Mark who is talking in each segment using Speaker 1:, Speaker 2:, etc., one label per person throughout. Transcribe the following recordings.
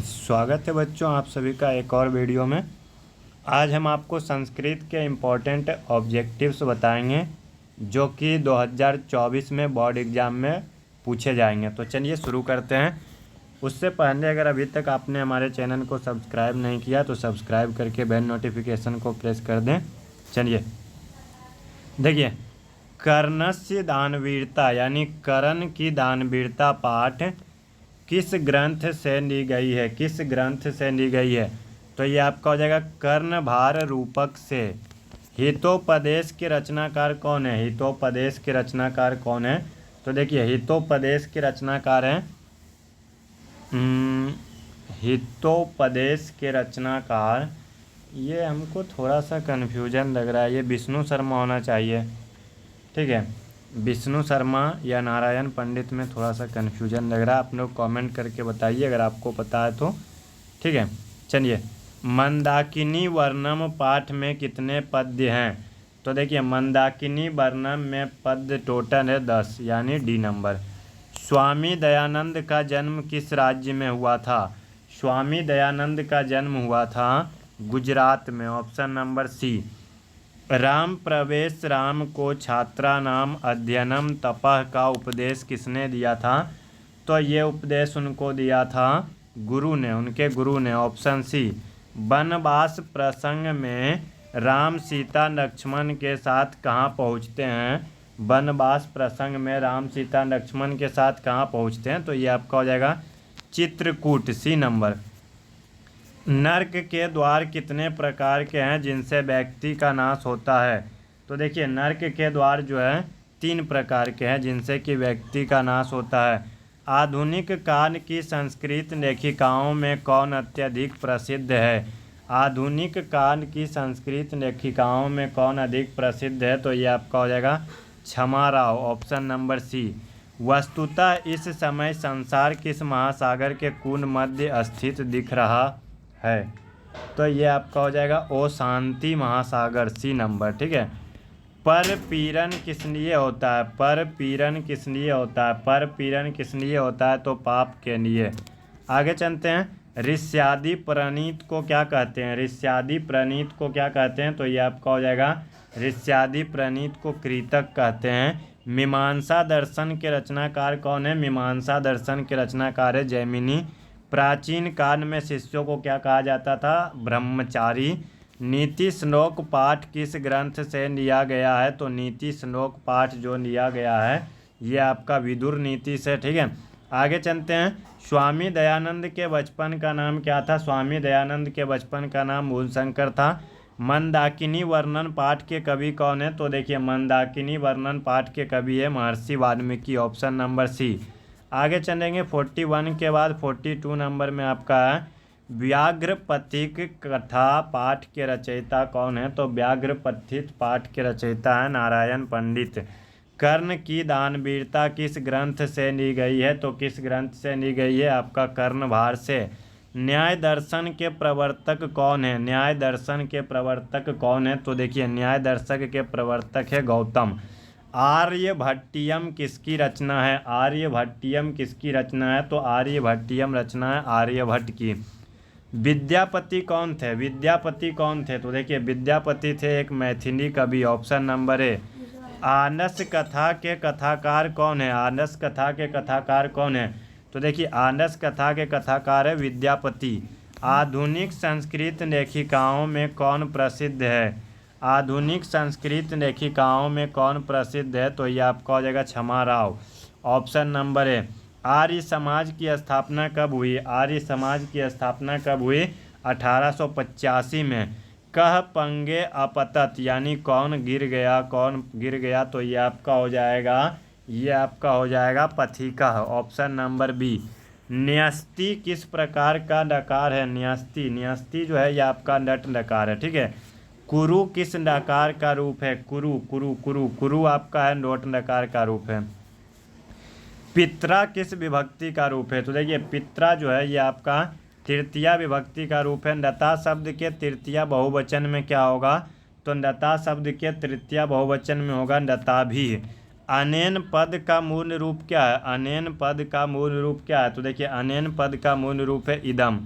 Speaker 1: स्वागत है बच्चों आप सभी का एक और वीडियो में। आज हम आपको संस्कृत के इम्पोर्टेंट ऑब्जेक्टिव्स बताएंगे जो कि 2024 में बोर्ड एग्ज़ाम में पूछे जाएंगे। तो चलिए शुरू करते हैं। उससे पहले अगर अभी तक आपने हमारे चैनल को सब्सक्राइब नहीं किया तो सब्सक्राइब करके बेल नोटिफिकेशन को प्रेस कर दें। चलिए देखिए, कर्णस्य दानवीरता यानी कर्ण की दानवीरता पाठ किस ग्रंथ से ली गई है? किस ग्रंथ से ली गई है? तो ये आपका हो जाएगा कर्णभार रूपक से। हितोपदेश के रचनाकार कौन है? हितोपदेश के रचनाकार कौन है? तो देखिए, हितोपदेश के रचनाकार हैं हितोपदेश के रचनाकार, ये हमको थोड़ा सा कन्फ्यूजन लग रहा है, ये विष्णु शर्मा होना चाहिए। ठीक है, विष्णु शर्मा या नारायण पंडित में थोड़ा सा कन्फ्यूजन लग रहा है। आप लोग कमेंट करके बताइए अगर आपको पता है तो। ठीक है, चलिए, मंदाकिनी वर्णम पाठ में कितने पद्य हैं? तो देखिए, मंदाकिनी वर्णम में पद्य टोटल है 10 यानी डी नंबर। स्वामी दयानंद का जन्म किस राज्य में हुआ था? स्वामी दयानंद का जन्म हुआ था गुजरात में, ऑप्शन नंबर सी। राम प्रवेश राम को छात्रा नाम अध्ययनम तपह का उपदेश किसने दिया था? तो ये उपदेश उनको दिया था गुरु ने, उनके गुरु ने, ऑप्शन सी। वनवास प्रसंग में राम सीता लक्ष्मण के साथ कहाँ पहुँचते हैं? वनवास प्रसंग में राम सीता लक्ष्मण के साथ कहाँ पहुँचते हैं? तो ये आपका हो जाएगा चित्रकूट, सी नंबर। नर्क के द्वार कितने प्रकार के हैं जिनसे व्यक्ति का नाश होता है? तो देखिए, नर्क के द्वार जो है 3 प्रकार के हैं जिनसे कि व्यक्ति का नाश होता है। आधुनिक काल की संस्कृत लेखिकाओं में कौन अत्यधिक प्रसिद्ध है? आधुनिक काल की संस्कृत लेखिकाओं में कौन अधिक प्रसिद्ध है? तो ये आपका हो जाएगा क्षमा राव, ऑप्शन नंबर सी। वस्तुतः इस समय संसार किस महासागर के कुल मध्य स्थित दिख रहा है? तो ये आपका हो जाएगा ओ शांति महासागर, सी नंबर। ठीक है, पर पीड़न किस लिए होता है? पर पीड़न किस लिए होता है? पर पीड़न किस लिए होता है? तो पाप के लिए। आगे चलते हैं। ऋष्यादि प्रणीत को क्या कहते हैं? ऋष्यादि प्रणीत को क्या कहते हैं? तो ये आपका हो जाएगा ऋष्यादि प्रणीत को कृतक कहते हैं। मीमांसा दर्शन के रचनाकार कौन है? मीमांसा दर्शन के रचनाकार है जैमिनी। प्राचीन काल में शिष्यों को क्या कहा जाता था? ब्रह्मचारी। नीति श्लोक पाठ किस ग्रंथ से लिया गया है? तो नीति श्लोक पाठ जो लिया गया है ये आपका विदुर नीति से। ठीक है, आगे चलते हैं। स्वामी दयानंद के बचपन का नाम क्या था? स्वामी दयानंद के बचपन का नाम मूलशंकर था। मंदाकिनी वर्णन पाठ के कवि कौन है? तो देखिए, मंदाकिनी वर्णन पाठ के कवि है महर्षि वाल्मीकि, ऑप्शन नंबर सी। आगे चलेंगे 41 के बाद 42 नंबर में आपका है व्याघ्रपथिक कथा पाठ के रचयिता कौन है? तो व्याघ्रपथिक पाठ के रचयिता है नारायण पंडित। कर्ण की दानवीरता किस ग्रंथ से ली गई है? तो किस ग्रंथ से ली गई है? आपका कर्णभार से। न्याय दर्शन के प्रवर्तक कौन है? न्याय दर्शन के प्रवर्तक कौन है? तो देखिए, न्याय दर्शक के प्रवर्तक है गौतम। आर्यभट्टियम किसकी रचना है? आर्यभट्टियम किसकी रचना है? तो आर्यभट्टियम रचना है आर्यभट्ट की। विद्यापति कौन थे? विद्यापति कौन थे? तो देखिए, विद्यापति थे एक मैथिली कवि, ऑप्शन नंबर ए। आनस कथा के कथाकार कौन है? आनस कथा के कथाकार कौन है? तो देखिए, आनस कथा के कथाकार है विद्यापति। आधुनिक संस्कृत लेखिकाओं में कौन प्रसिद्ध है? आधुनिक संस्कृत लेखिकाओं में कौन प्रसिद्ध है? तो ये आपका हो जाएगा क्षमा Rao, option number A. Arya Samaj की स्थापना कब हुई? आर्य समाज की स्थापना कब हुई? 1885 में। कह पंगे अपतत यानी कौन गिर गया? कौन गिर गया? तो ये आपका हो जाएगा पथिका, ऑप्शन नंबर बी। न्यस्ति किस प्रकार का लकार है? न्यस्ति जो है ये आपका लट लकार है। ठीक है, कुरु किस लकार का रूप है? कुरु आपका है लोट लकार का रूप है। पित्रा किस विभक्ति का रूप है? तो देखिए, पित्रा जो है ये आपका तृतीया विभक्ति का रूप है। लता शब्द के तृतीया बहुवचन में क्या होगा? तो लता शब्द के तृतीया बहुवचन में होगा लता भी। अनेन पद का मूल रूप क्या है? अनेन पद का मूल रूप क्या है? तो देखिए अनेन पद का मूल रूप है इदम।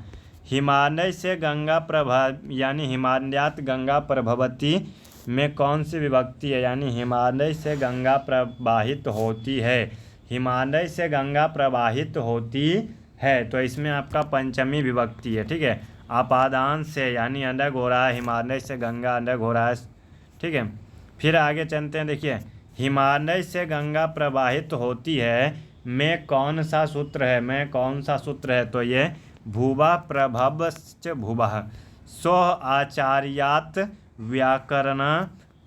Speaker 1: हिमालय से गंगा प्रभा यानी हिमालयात गंगा प्रभवती में कौन सी विभक्ति है? यानी हिमालय से गंगा प्रवाहित होती है। हिमालय से गंगा प्रवाहित होती है, तो इसमें आपका पंचमी विभक्ति है। ठीक है, आपादान से यानी अलग हो रहा है, हिमालय से गंगा अलग हो रहा है। ठीक है, फिर आगे चलते हैं। देखिए हिमालय से गंगा प्रवाहित होती है में कौन सा सूत्र है? में कौन सा सूत्र है? तो ये भुवा प्रभवश्च भुवः सो आचार्यात व्याकरण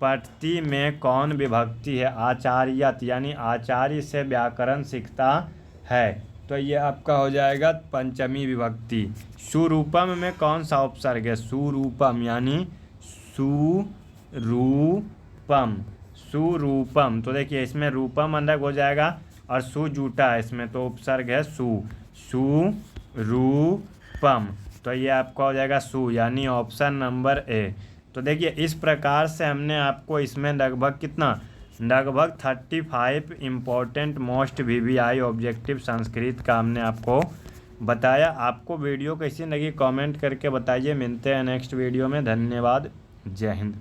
Speaker 1: पठति में कौन विभक्ति है? आचार्यात यानी आचार्य से व्याकरण सीखता है, तो ये आपका हो जाएगा पंचमी विभक्ति। सुरूपम में कौन सा उपसर्ग है? सुरूपम यानी सुरूपम, सुरूपम। तो देखिए इसमें रूपम अलग हो जाएगा और सु जूटा है इसमें, तो उपसर्ग है सु, सुरूपम। तो ये आपका हो जाएगा सु, यानी ऑप्शन नंबर ए। तो देखिए इस प्रकार से हमने आपको इसमें लगभग कितना, लगभग 35 important most VVI objective Sanskrit का हमने आपको बताया। आपको वीडियो कैसी लगी कमेंट करके बताइए। मिलते हैं नेक्स्ट वीडियो में। धन्यवाद, जय हिंद।